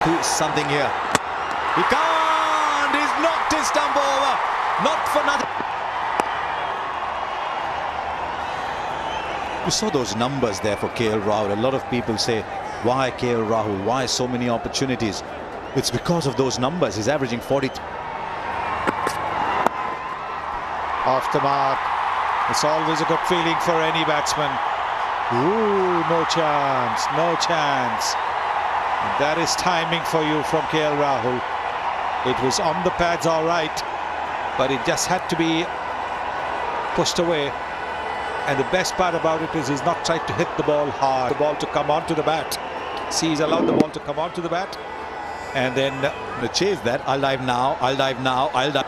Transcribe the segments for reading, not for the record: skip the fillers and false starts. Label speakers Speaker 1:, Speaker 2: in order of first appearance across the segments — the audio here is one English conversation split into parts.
Speaker 1: do something here. He can't! He's knocked his stump over. Not for nothing. You saw those numbers there for KL Rahul. A lot of people say, why KL Rahul? Why so many opportunities? It's because of those numbers. He's averaging 40.
Speaker 2: Off the mark. It's always a good feeling for any batsman. Ooh, no chance, no chance. And that is timing for you from KL Rahul. It was on the pads all right, but it just had to be pushed away. And the best part about it is he's not tried to hit the ball hard. The ball to come onto the bat. See, he's allowed the ball to come onto the bat. And then
Speaker 1: to chase that, I'll dive now, I'll dive now, I'll dive.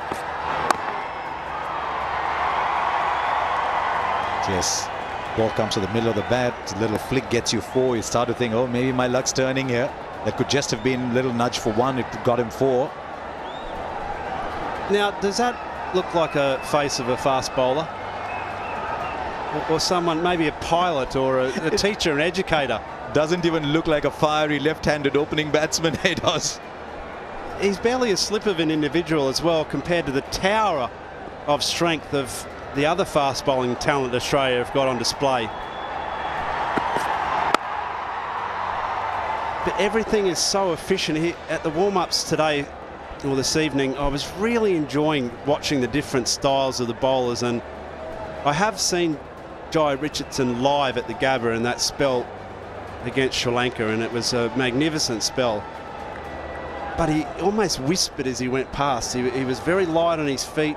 Speaker 1: Yes, ball comes to the middle of the bat. A little flick gets you 4. You start to think, oh, maybe my luck's turning here. That could just have been a little nudge for 1. It got him 4.
Speaker 3: Now, does that look like a face of a fast bowler? Or someone, maybe a pilot or a teacher, an educator?
Speaker 1: Doesn't even look like a fiery left-handed opening batsman, he does.
Speaker 3: He's barely a slip of an individual as well compared to the tower of strength of the other fast bowling talent Australia have got on display. But everything is so efficient here at the warm-ups today or this evening. I was really enjoying watching the different styles of the bowlers, and I have seen Jai Richardson live at the Gabba in that spell against Sri Lanka, and it was a magnificent spell. But he almost whispered as he went past. He was very light on his feet.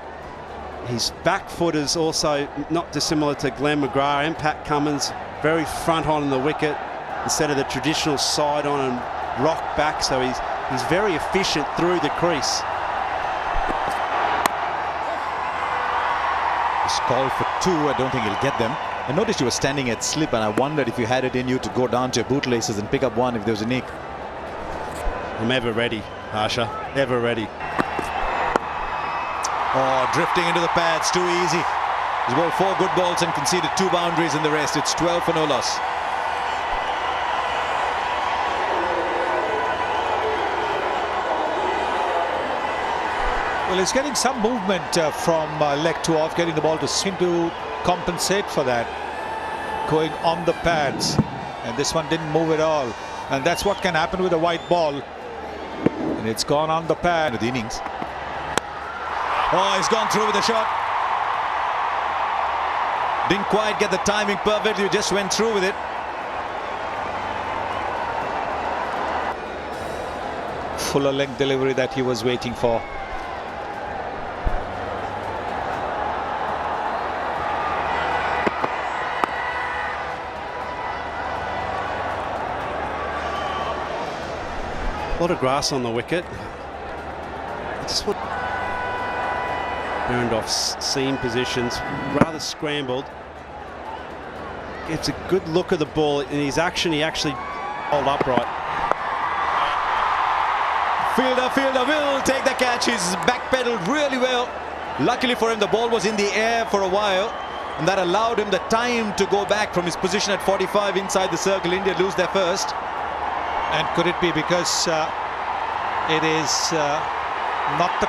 Speaker 3: His back foot is also not dissimilar to Glenn McGrath and Pat Cummins, very front on the wicket instead of the traditional side on and rock back, so he's very efficient through the crease.
Speaker 1: He's called for 2. I don't think he'll get them. I noticed you were standing at slip, and I wondered if you had it in you to go down to your bootlaces and pick up 1 if there was a nick.
Speaker 3: I'm ever ready, Harsha, ever ready.
Speaker 1: Oh, drifting into the pads, too easy. He's bowled 4 good balls and conceded 2 boundaries in the rest. It's 12 for no loss.
Speaker 2: well, he's getting some movement from leg 2 off, getting the ball to seem to compensate for that, going on the pads, and this one didn't move at all, and that's what can happen with a white ball, and it's gone on the pad.
Speaker 1: The innings. Oh, he's gone through with the shot. Didn't quite get the timing perfectly, just went through with it.
Speaker 2: Fuller length delivery that he was waiting for.
Speaker 3: A lot of grass on the wicket. Just want burned off seam positions, rather scrambled. Gets a good look at the ball. In his action, he actually held upright.
Speaker 1: Fielder will take the catch. He's backpedaled really well. Luckily for him, the ball was in the air for a while, and that allowed him the time to go back from his position at 45 inside the circle. India lose their first.
Speaker 2: And could it be because it is not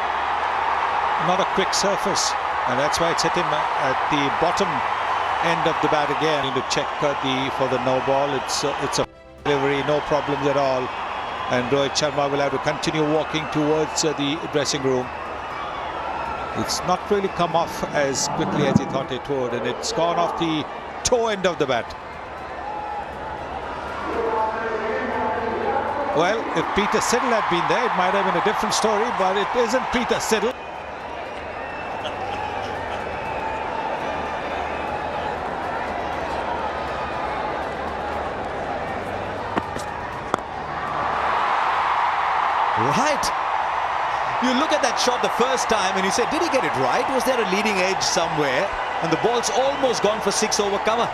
Speaker 2: a quick surface, and that's why it's hit him at the bottom end of the bat again. Need to check for the no ball. It's a delivery, no problems at all. And Rohit Sharma will have to continue walking towards the dressing room. It's not really come off as quickly as he thought it would, and it's gone off the toe end of the bat. Well, if Peter Siddle had been there, it might have been a different story, but it isn't Peter Siddle.
Speaker 1: Right. You look at that shot the first time and you say, did he get it right? Was there a leading edge somewhere? And the ball's almost gone for 6 over cover.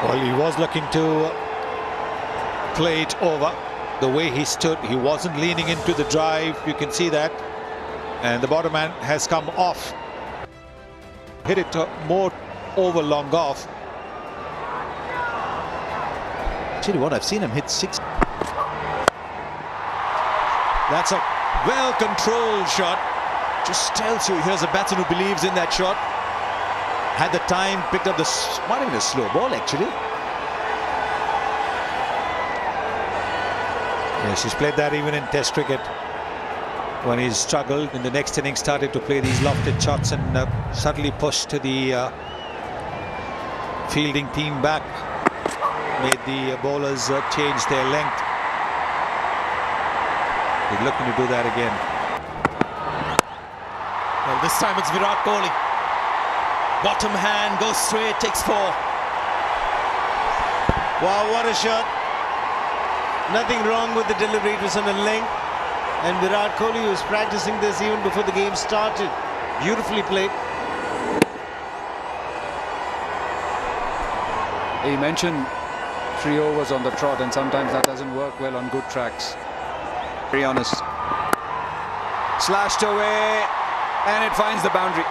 Speaker 2: Well, he was looking to play it over. The way he stood, he wasn't leaning into the drive. You can see that. And the bottom man has come off. Hit it more over long off.
Speaker 1: Tell you what, I've seen him hit 6. That's a well-controlled shot. Just tells you here's a batsman who believes in that shot. Had the time, picked up the... Might have been a slow ball, actually.
Speaker 2: Yes, he's played that even in Test cricket. When he's struggled, in the next innings started to play these lofted shots and suddenly pushed to the fielding team back. Made the bowlers change their length. He's looking to do that again.
Speaker 4: Well, this time it's Virat Kohli. Bottom hand, goes straight, takes 4.
Speaker 5: Wow, what a shot. Nothing wrong with the delivery, it was on a length. And Virat Kohli was practicing this even before the game started. Beautifully played.
Speaker 6: He mentioned 3 overs on the trot, and sometimes that doesn't work well on good tracks. Very honest. Slashed away, and it finds the boundary.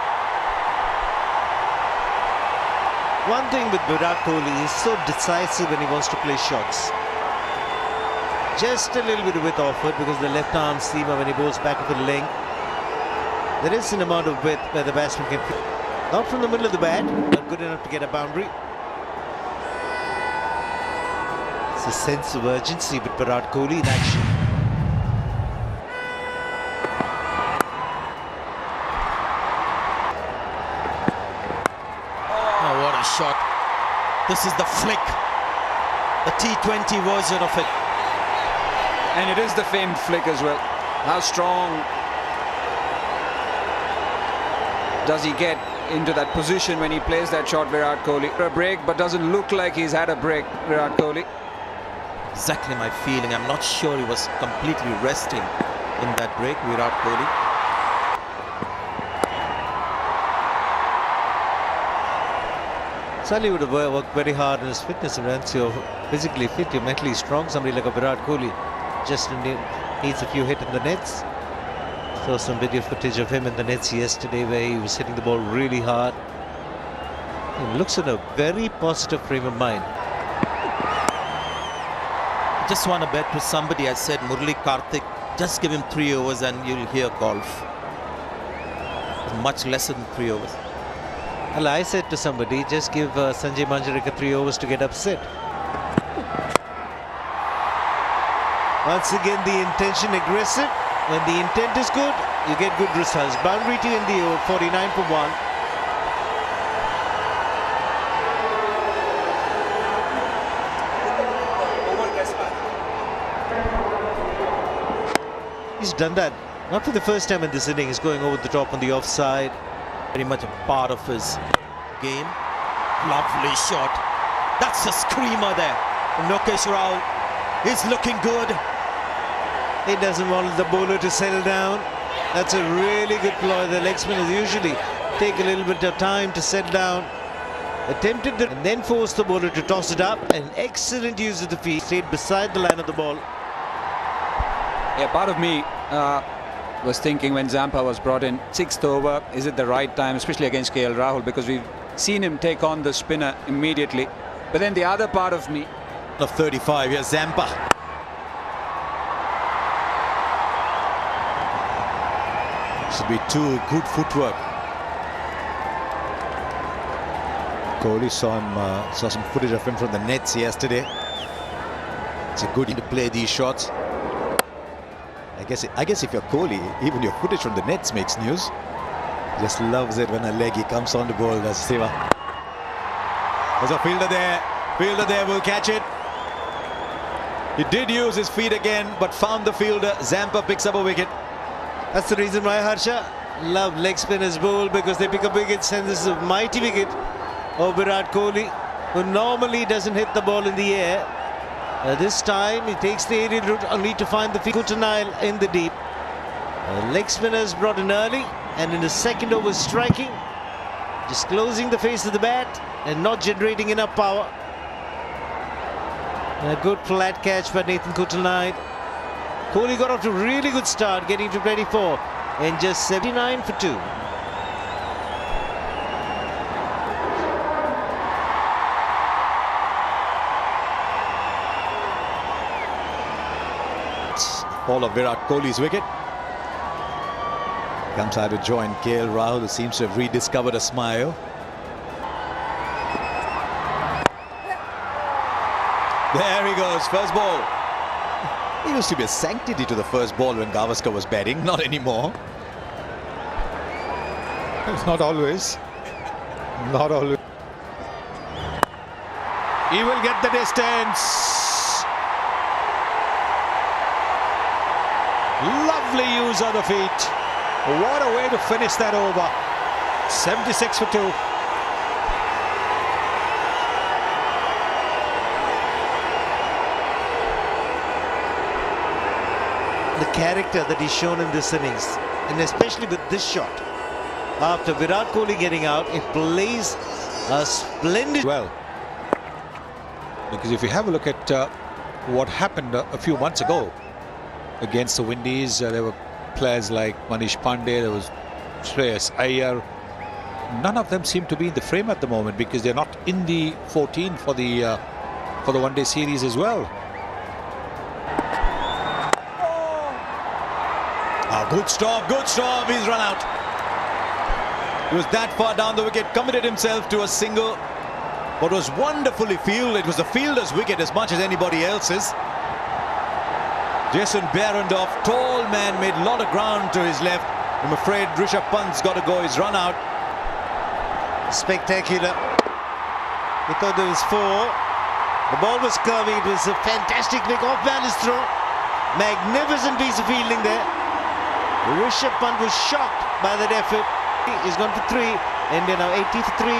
Speaker 5: One thing with Virat Kohli, he's so decisive when he wants to play shots. Just a little bit of width offered because the left arm seamer when he bowls back of the length. There is an amount of width where the batsman can... Not from the middle of the bat, but good enough to get a boundary. It's a sense of urgency with Virat Kohli in action.
Speaker 4: Oh, what a shot. This is the flick. The T20 version of it.
Speaker 6: And it is the famed flick as well. How strong does he get into that position when he plays that shot, Virat Kohli? A break, but doesn't look like he's had a break, Virat Kohli.
Speaker 4: Exactly my feeling. I'm not sure he was completely resting in that break, Virat Kohli.
Speaker 5: Sally would have worked very hard on his fitness, and once you're physically fit, you're mentally strong. Somebody like a Virat Kohli just needs a few hits in the nets. Saw some video footage of him in the nets yesterday where he was hitting the ball really hard. He looks in a very positive frame of mind.
Speaker 4: I just want to bet with somebody. I said Murali Karthik, just give him 3 overs and you'll hear golf. It's much less than 3 overs.
Speaker 5: Well, I said to somebody, just give Sanjay Manjrekar 3 overs to get upset. Once again, the intention aggressive. When the intent is good, you get good results. Boundary to in the over, 49 for 1. He's done that. Not for the first time in this inning. He's going over the top on the offside.
Speaker 4: Very much a part of his game. Lovely shot. That's a screamer there. Lokesh Rao is looking good.
Speaker 5: He doesn't want the bowler to settle down. That's a really good ploy. The leg spinners usually take a little bit of time to settle down. Attempted the, and then forced the bowler to toss it up. An excellent use of the feet. Stayed beside the line of the ball.
Speaker 6: Yeah, part of me was thinking when Zampa was brought in, 6th over, is it the right time, especially against KL Rahul, because we've seen him take on the spinner immediately. But then the other part of me...
Speaker 1: Of 35, here's Zampa. Should be 2 good footwork. Kohli saw some footage of him from the nets yesterday. It's a good to play these shots. I guess if you're Kohli, even your footage from the nets makes news. Just loves it when a leggy comes on the ball. That's Seva. There's a fielder there. Fielder there will catch it. He did use his feet again, but found the fielder. Zampa picks up a wicket.
Speaker 5: That's the reason why Harsha love leg spinners bowl, because they pick up wickets, and this is a mighty wicket of Virat Kohli, who normally doesn't hit the ball in the air. This time he takes the aerial route only to find the Kutanile in the deep. Leg spinners brought in early, and in the second over striking, just closing the face of the bat and not generating enough power. And a good flat catch by Nathan Kutanile. Kohli got off to a really good start, getting to 24 in just 79 for 2.
Speaker 1: fall of Virat Kohli's wicket. Comes out to join KL Rahul, who seems to have rediscovered a smile. There he goes, first ball. There used to be a sanctity to the first ball when Gavaskar was batting, not anymore.
Speaker 2: Not always. Not always. He will get the distance. Lovely use of the feet. What a way to finish that over. 76 for 2.
Speaker 5: The character that he's shown in this innings, and especially with this shot. After Virat Kohli getting out, it plays a splendid...
Speaker 2: Well, because if you have a look at what happened a few months ago against the Windies, there were players like Manish Pandey, there was Shreyas Iyer. None of them seem to be in the frame at the moment because they're not in the 14 for the one-day series as well.
Speaker 1: Good stop, he's run out. He was that far down the wicket, committed himself to a single. What was wonderfully fielded, it was the fielder's wicket as much as anybody else's. Jason Behrendorff, tall man, made a lot of ground to his left. I'm afraid Rishabh Pant's got to go, he's run out.
Speaker 5: Spectacular. We thought there was 4. The ball was curving, it was a fantastic nick off balance throw. Magnificent piece of fielding there. Rishabh Pant was shocked by that effort. He's gone for 3. India now 80 for 3.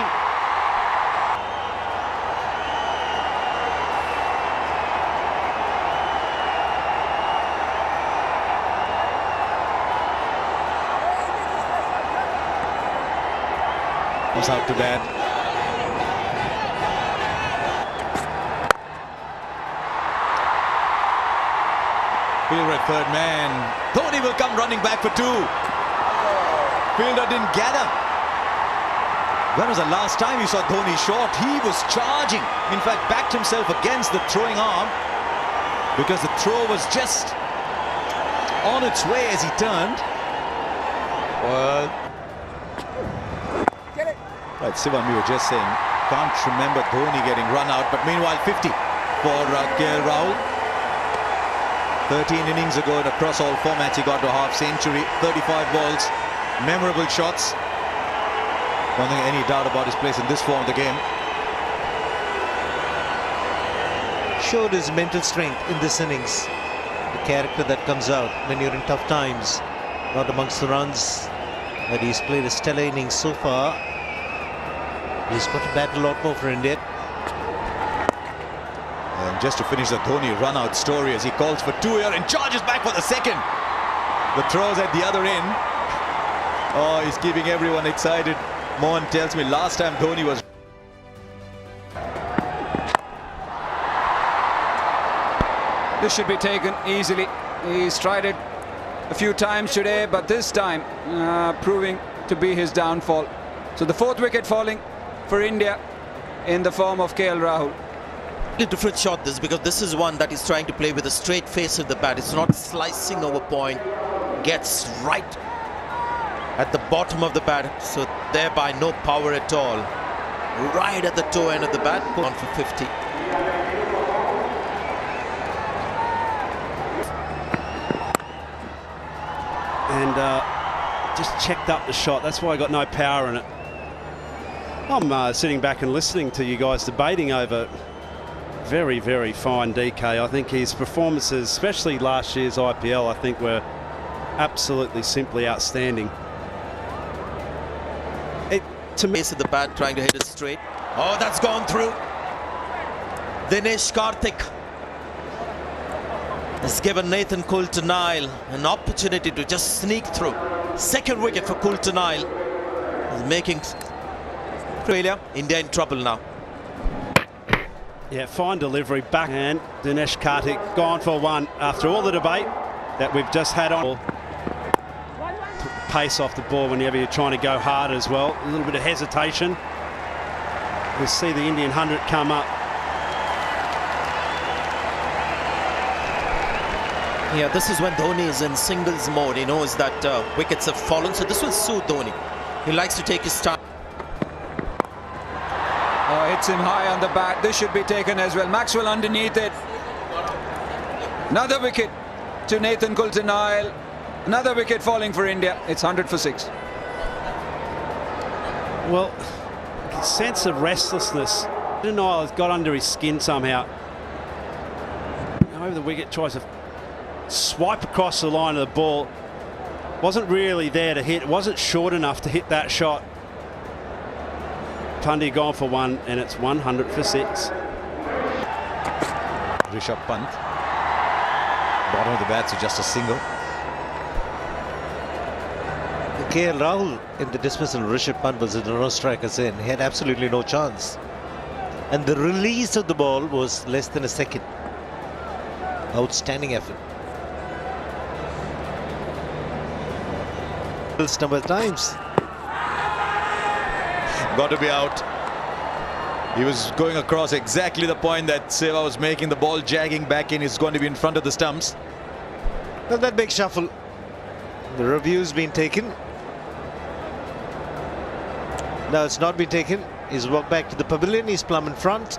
Speaker 1: He's out to bat. Fielder at third man. Dhoni will come running back for 2. Fielder didn't gather. When was the last time you saw Dhoni short? He was charging. In fact, backed himself against the throwing arm because the throw was just on its way as he turned. Right, Sivan, we were just saying, can't remember Dhoni getting run out, but meanwhile 50 for KL Rahul. 13 innings ago and across all formats he got to a half-century, 35 balls, memorable shots. Don't think any doubt about his place in this form of the game.
Speaker 5: Showed his mental strength in this innings. The character that comes out when you're in tough times. Not amongst the runs, but he's played a stellar innings so far. He's got to bat a lot more for India.
Speaker 1: And just to finish the Dhoni run-out story as he calls for 2 here and charges back for the second. The throw's at the other end. Oh, he's keeping everyone excited. Mohan tells me last time Dhoni was...
Speaker 6: This should be taken easily. He's tried it a few times today, but this time proving to be his downfall. So the 4th wicket falling for India in the form of KL Rahul.
Speaker 4: A different shot this, because this is one that he's trying to play with a straight face of the bat. It's not slicing over point, gets right at the bottom of the bat, so thereby no power at all. Right at the toe end of the bat, on for 50.
Speaker 3: And just checked up the shot. That's why I got no power in it. I'm sitting back and listening to you guys debating over very, very fine DK. I think his performances, especially last year's IPL, I think were absolutely simply outstanding.
Speaker 4: To me, at the bat, trying to hit it straight. Oh, that's gone through. Dinesh Karthik has given Nathan Coulter-Nile an opportunity to just sneak through. 2nd wicket for Coulter-Nile. He's making Australia, India in trouble now.
Speaker 3: Yeah, fine delivery back, and Dinesh Karthik gone for 1 after all the debate that we've just had on. Pace off the ball whenever you're trying to go hard as well. A little bit of hesitation. We'll see the Indian 100 come up.
Speaker 4: Yeah, this is when Dhoni is in singles mode. He knows that wickets have fallen, so this will suit Dhoni. He likes to take his time.
Speaker 6: Oh, hits him high on the bat. This should be taken as well. Maxwell underneath it. Another wicket to Nathan Coulter-Nile. Another wicket falling for India. It's 100 for 6.
Speaker 3: Well, sense of restlessness. Nile has got under his skin somehow. Over the wicket, tries to swipe across the line of the ball. Wasn't really there to hit. It wasn't short enough to hit that shot. Pandey gone for one, and it's 100 for 6.
Speaker 1: Rishabh Pant. Bottom of the bat, so just a single.
Speaker 5: KL Rahul in the dismissal, Rishabh Pant was a no strikers in. He had absolutely no chance. And the release of the ball was less than a second. Outstanding effort. Number of times.
Speaker 1: Got to be out. He was going across exactly the point that Seva was making. The ball jagging back in. Is going to be in front of the stumps.
Speaker 5: Now that big shuffle. The review's been taken. Now it's not been taken. He's walked back to the pavilion. He's plumb in front.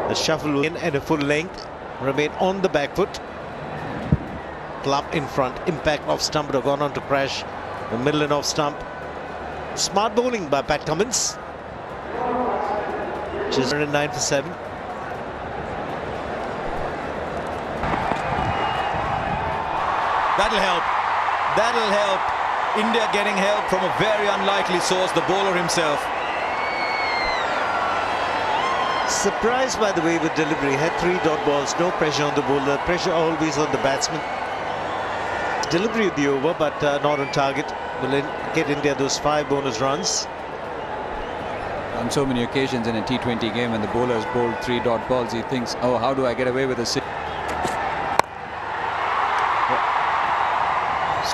Speaker 5: The shuffle in and a full length. Remain on the back foot. Plumb in front. Impact off stump would have gone on to crash the middle and off stump. Smart bowling by Pat Cummins. Which is 109 for 7.
Speaker 1: That'll help. That'll help. India getting help from a very unlikely source, the bowler himself.
Speaker 5: Surprised by the way with delivery. Had 3 dot balls, no pressure on the bowler, pressure always on the batsman. Delivery of the over, but not on target. Will get India those 5 bonus runs.
Speaker 6: On so many occasions in a T20 game, when the bowler has bowled 3 dot balls, he thinks, oh, how do I get away with a 6?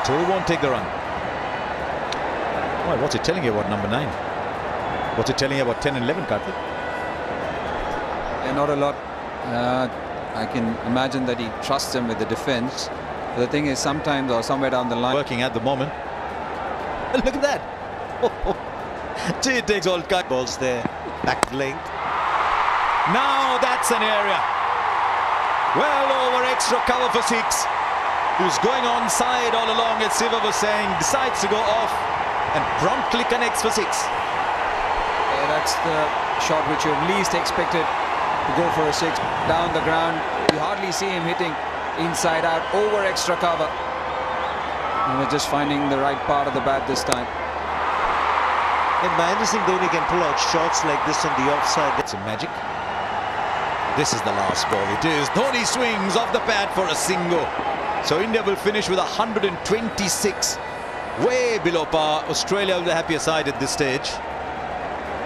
Speaker 1: Still won't take the run. Well, what's it telling you about number 9? What's it telling you about 10 and 11, Karthik?
Speaker 6: Yeah, not a lot. I can imagine that he trusts him with the defense. But the thing is, sometimes or somewhere down the line,
Speaker 1: Working at the moment. Look at that. Gee, it takes all kinds.
Speaker 5: Balls there, back length.
Speaker 1: Now that's an area. Well over extra cover for 6. He was going onside all along, as Siva was saying. Decides to go off and promptly connects for 6.
Speaker 6: yeah, that's the shot which you have least expected to go for a 6. Down the ground, you hardly see him hitting inside out over extra cover. And we're just finding the right part of the bat this time.
Speaker 5: And Mahendra Singh Dhoni can pull out shots like this on the offside.
Speaker 1: It's a magic. This is the last ball. It is. Dhoni swings off the pad for a single. So India will finish with 126. Way below par. Australia will be the happier side at this stage.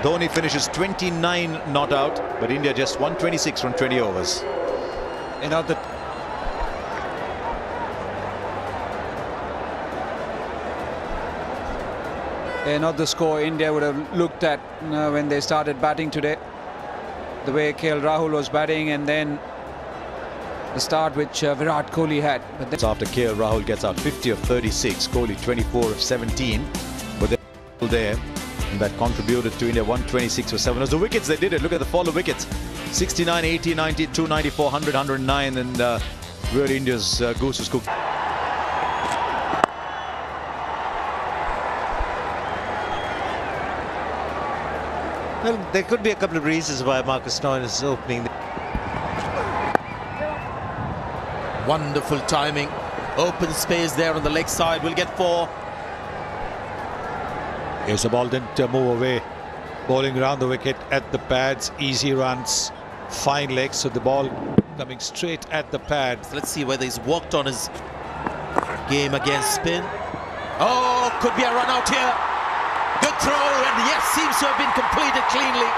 Speaker 1: Dhoni finishes 29 not out, but India just 126 from 20 overs.
Speaker 6: You know, not the score India would have looked at when they started batting today. The way KL Rahul was batting, and then the start which Virat Kohli had. But
Speaker 1: That's after KL Rahul gets out 50 of 36, Kohli 24 of 17. But they're there, and that contributed to India 126 for 7. It was the wickets they did it. Look at the follow wickets. 69, 80, 92, 94, 100, 109, and really India's goose was cooked.
Speaker 5: Well, there could be a couple of reasons why Marcus Stoinis is opening.
Speaker 4: Wonderful timing. Open space there on the leg side. Will get 4.
Speaker 2: Yes, the ball didn't move away. Bowling around the wicket at the pads, easy runs, fine legs. So the ball coming straight at the pad.
Speaker 4: So let's see whether he's worked on his game against spin. Oh, could be a run out here. Good throw, and yes, seems to have been completed cleanly.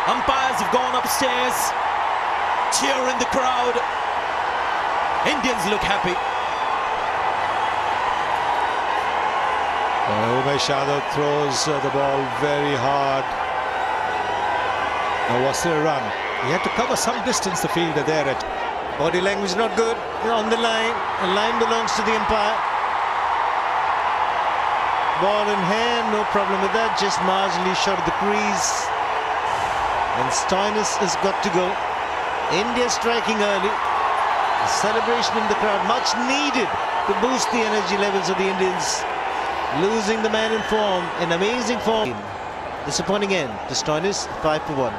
Speaker 4: Umpires have gone upstairs. Cheer in the crowd. Indians look happy.
Speaker 2: Umesh Yadav throws the ball very hard. Now was there a run? He had to cover some distance, the fielder there at.
Speaker 5: Body language not good. On the line. The line belongs to the umpire. Ball in hand, no problem with that. Just marginally short of the crease. And Stoinis has got to go. India striking early. A celebration in the crowd, much needed to boost the energy levels of the Indians. Losing the man in form, in amazing form. Disappointing end to Stoinis, 5 for 1.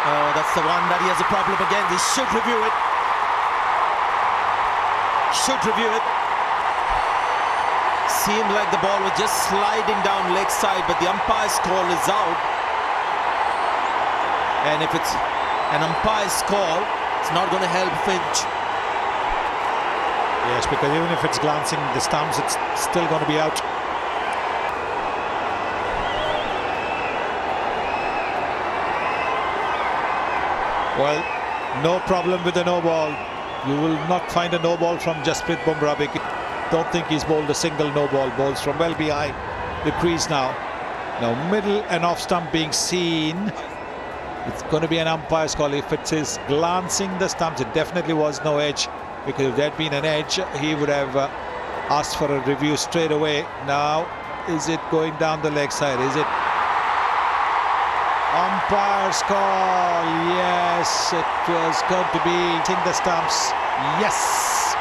Speaker 4: Oh, that's the one that he has a problem again. He should review it. Should review it. Seemed like the ball was just sliding down leg side, but the umpire's call is out. And if it's an umpire's call, it's not going to help Finch.
Speaker 2: Yes, because even if it's glancing the stumps, it's still going to be out. Well, no problem with the no ball. You will not find a no ball from Jasprit Bumrah. Don't think he's bowled a single no ball. Balls from well behind the crease now. Now middle and off stump being seen. It's going to be an umpire's call. If it is glancing the stumps, it definitely was no edge. Because if there had been an edge, he would have asked for a review straight away. Now, is it going down the leg side? Is it umpire's call? Yes, it was going to be hitting the stumps. Yes.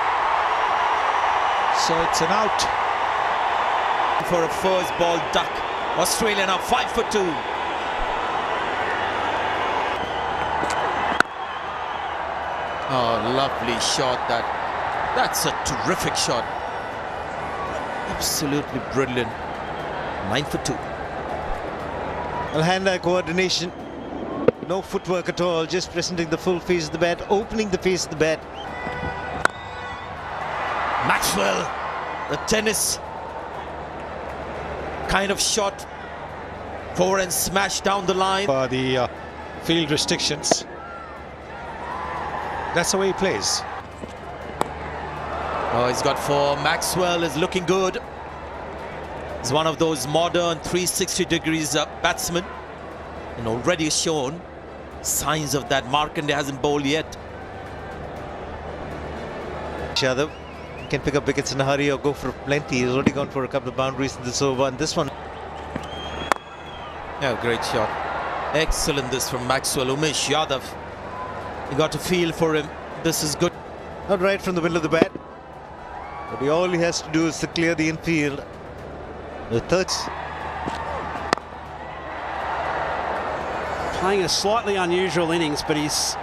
Speaker 2: So it's an out.
Speaker 4: For a first ball duck. Australia now 5 for 2. Oh, lovely shot. That's a terrific shot. Absolutely brilliant. 9 for 2.
Speaker 5: Well, hand-eye coordination. No footwork at all, just presenting the full face of the bat, opening the face of the bat.
Speaker 4: Maxwell, the tennis kind of shot forward and smashed down the line.
Speaker 2: For the field restrictions. That's the way he plays.
Speaker 4: Oh, he's got 4. Maxwell is looking good. He's one of those modern 360 degrees batsmen, and already shown signs of that. Markande hasn't bowled yet.
Speaker 5: Yadav can pick up wickets in a hurry or go for plenty. He's already gone for a couple of boundaries in this over, and this one.
Speaker 4: Yeah, great shot. Excellent this from Maxwell. Umesh Yadav, you got to feel for him. This is good.
Speaker 5: Not right from the middle of the bat, but all he has to do is to clear the infield. The third.
Speaker 3: Playing a slightly unusual innings, but he's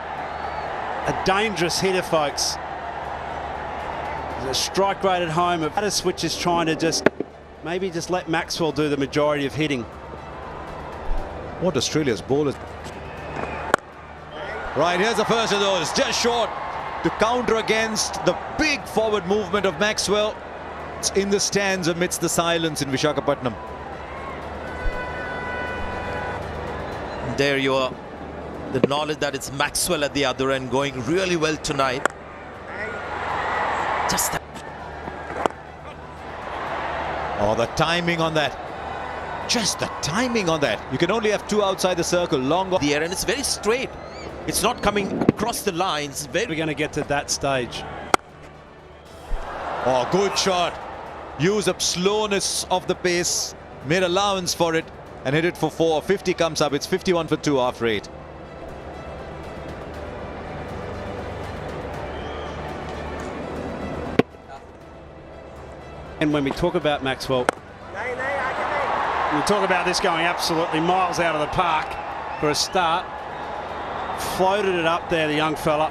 Speaker 3: a dangerous hitter, folks. There's a strike rate at home of Addis, which is trying to maybe just let Maxwell do the majority of hitting.
Speaker 1: What Australia's bowlers. Right, here's the first of those, just short to counter against the big forward movement of Maxwell. It's in the stands amidst the silence in Visakhapatnam.
Speaker 4: There you are. The knowledge that it's Maxwell at the other end going really well tonight. Just that.
Speaker 1: Oh, the timing on that. Just the timing on that. You can only have 2 outside the circle. Long
Speaker 4: the air, and it's very straight. It's not coming across the lines.
Speaker 3: We're going to get to that stage.
Speaker 1: Oh, good shot. Use up slowness of the pace. Made allowance for it and hit it for 4. 50 comes up. It's 51 for 2 after 8.
Speaker 3: And when we talk about Maxwell, we talk about this going absolutely miles out of the park for a start. Floated it up there, the young fella.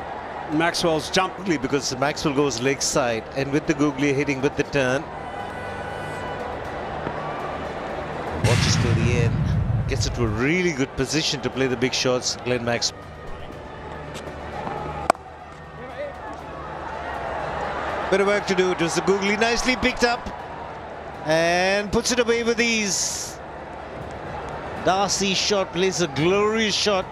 Speaker 3: Maxwell's jumped.
Speaker 5: Because Maxwell goes leg side, and with the googly hitting with the turn. Watches to the end. Gets into a really good position to play the big shots, Glenn Maxwell. Bit of work to do. It was the googly nicely picked up and puts it away with ease. Darcy shot plays a glorious shot.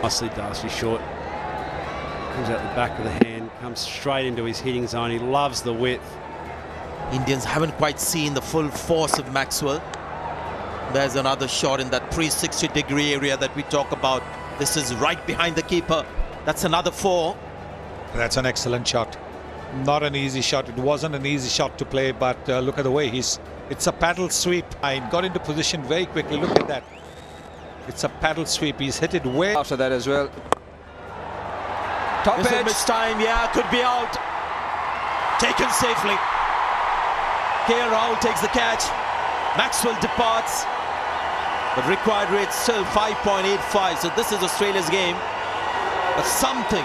Speaker 3: Nicely Darcy short. Comes out the back of the hand, comes straight into his hitting zone. He loves the width.
Speaker 4: Indians haven't quite seen the full force of Maxwell. There's another shot in that 360-degree area that we talk about. This is right behind the keeper. That's another 4.
Speaker 2: That's an excellent shot. Not an easy shot. It wasn't an easy shot to play, but look at the way it's a paddle sweep. He got into position very quickly. Look at that. It's a paddle sweep. He's hit it way
Speaker 6: After that as well. Top
Speaker 4: This is
Speaker 6: edge.
Speaker 4: missed time. Yeah, could be out. Taken safely. KL Rahul takes the catch. Maxwell departs. The required rate still 5.85. So this is Australia's game. But something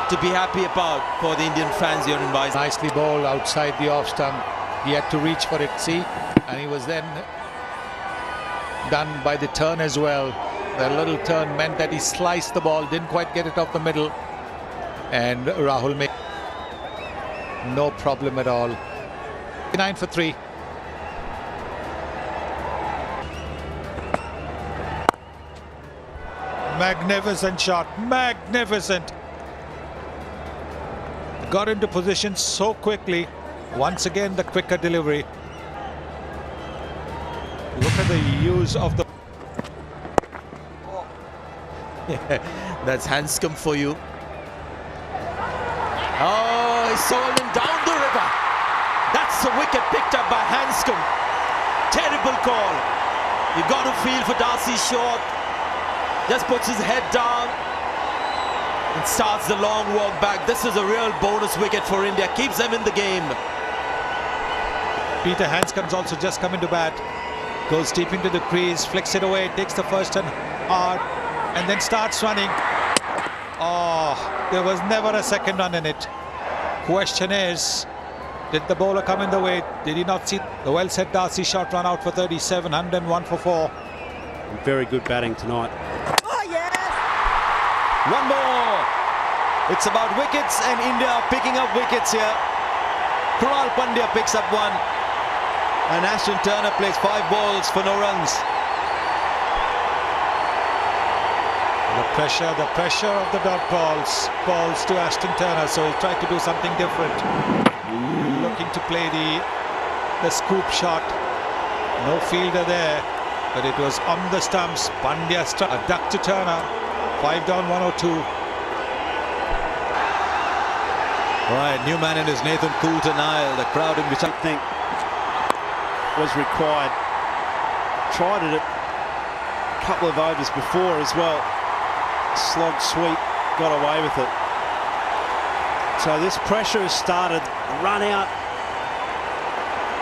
Speaker 4: to be happy about for the Indian fans here in Vice.
Speaker 2: nicely bowled outside the off stump. He had to reach for it, see, and he was then done by the turn as well. The little turn meant that he sliced the ball, didn't quite get it off the middle, and Rahul made no problem at all. 9 for 3. Magnificent shot, magnificent. Got into position so quickly. Once again, the quicker delivery. Look at the use of the...
Speaker 4: Yeah, that's Hanscom for you. Oh, he sold him down the river. That's a wicket picked up by Hanscom. Terrible call. You got to feel for Darcy Short. Just puts his head down and starts the long walk back. This is a real bonus wicket for India. Keeps them in the game.
Speaker 2: Peter Hanscom's also just come into bat. Goes deep into the crease, flicks it away, takes the first turn hard, and then starts running. Oh, there was never a second run in it. Question is, did the bowler come in the way? Did he not see the well-set Darcy Short run out for 37, 101 for 4?
Speaker 3: Very good batting tonight.
Speaker 1: One more. It's about wickets, and India picking up wickets here. Krunal Pandya picks up 1, and Ashton Turner plays 5 balls for no runs.
Speaker 2: The pressure of the dot balls falls to Ashton Turner, so he'll try to do something different. Looking to play the scoop shot. No fielder there, but it was on the stumps. Pandya struck a duck to Turner. 5 down, 102.
Speaker 1: Right, new man in is Nathan Coulter-Nile. The crowd in which
Speaker 3: I think was required. Tried it a couple of overs before as well. Slog sweep, got away with it. So this pressure has started. Run out.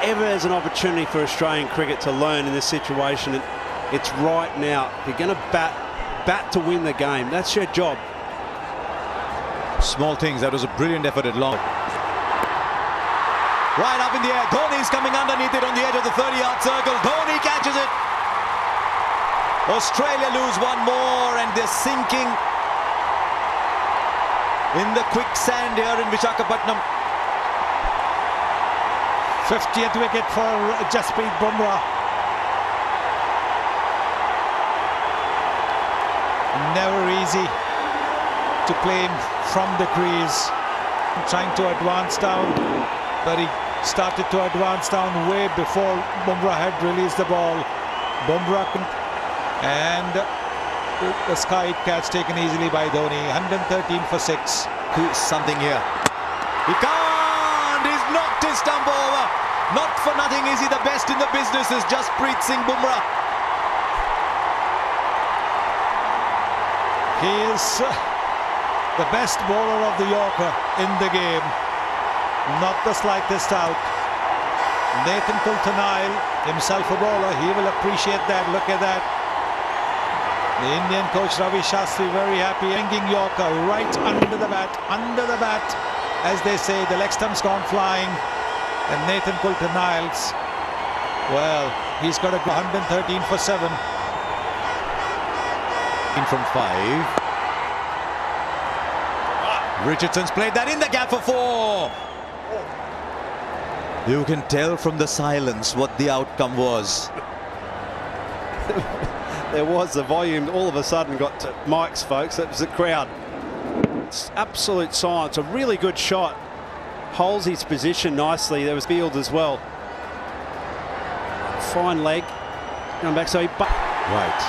Speaker 3: Ever there's an opportunity for Australian cricket to learn in this situation, it's right now. You're going to bat to win the game. That's your job.
Speaker 1: small things. That was a brilliant effort at long. Right up in the air. Dhoni's coming underneath it on the edge of the 30-yard circle. Dhoni catches it. Australia lose one more and they're sinking in the quicksand here in Visakhapatnam.
Speaker 2: 50th wicket for Jasprit Bumrah. Never easy to play him from the crease. Trying to advance down, but he started to advance down way before Bumrah had released the ball. Bumrah and the sky catch taken easily by Dhoni. 113 for 6.
Speaker 1: Something here. He can't. He's knocked his stump over. Not for nothing is he the best in the business, is Jasprit Singh Bumrah.
Speaker 2: He is the best bowler of the Yorker in the game. Not the slightest doubt. Nathan Coulter-Nile, himself a bowler, he will appreciate that. Look at that. The Indian coach Ravi Shastri very happy. Bringing Yorker right under the bat, as they say. The leg stump's gone flying. And Nathan Coulter-Nile's, well, he's got a 113 for 7.
Speaker 1: From 5. Richardson's played that in the gap for 4. You can tell from the silence what the outcome was.
Speaker 3: There was the volume all of a sudden got to Mike's, folks. That was the crowd. It's absolute silence. A really good shot. holds his position nicely. There was field as well. Fine leg. Going back, so he...
Speaker 1: Right.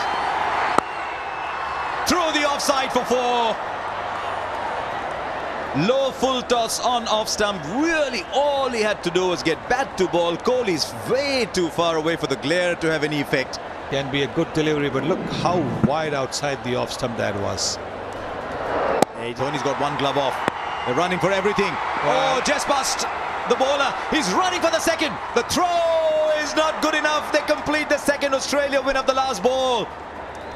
Speaker 1: Through the offside for 4. Low full toss on off stump. Really, all he had to do was get bat to ball. Kohli's way too far away for the glare to have any effect.
Speaker 2: Can be a good delivery, but look how wide outside the off stump that was.
Speaker 1: Dhoni's got one glove off. They're running for everything. Oh, just past the bowler. He's running for the second. The throw is not good enough. They complete the second. Australia win of the last ball.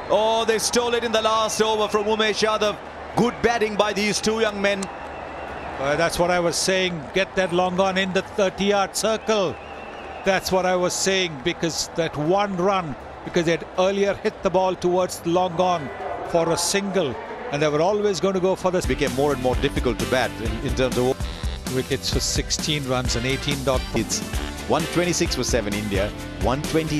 Speaker 1: Oh, they stole it in the last over from Umesh Yadav. Good batting by these two young men.
Speaker 2: That's what I was saying. Get that long on in the 30-yard circle. That's what I was saying, because that one run, because they had earlier hit the ball towards the long on for a single, and they were always going to go for this.
Speaker 1: Became more and more difficult to bat in terms of
Speaker 2: Wickets for 16 runs and 18 dot.
Speaker 1: It's 126 for 7 India, 120.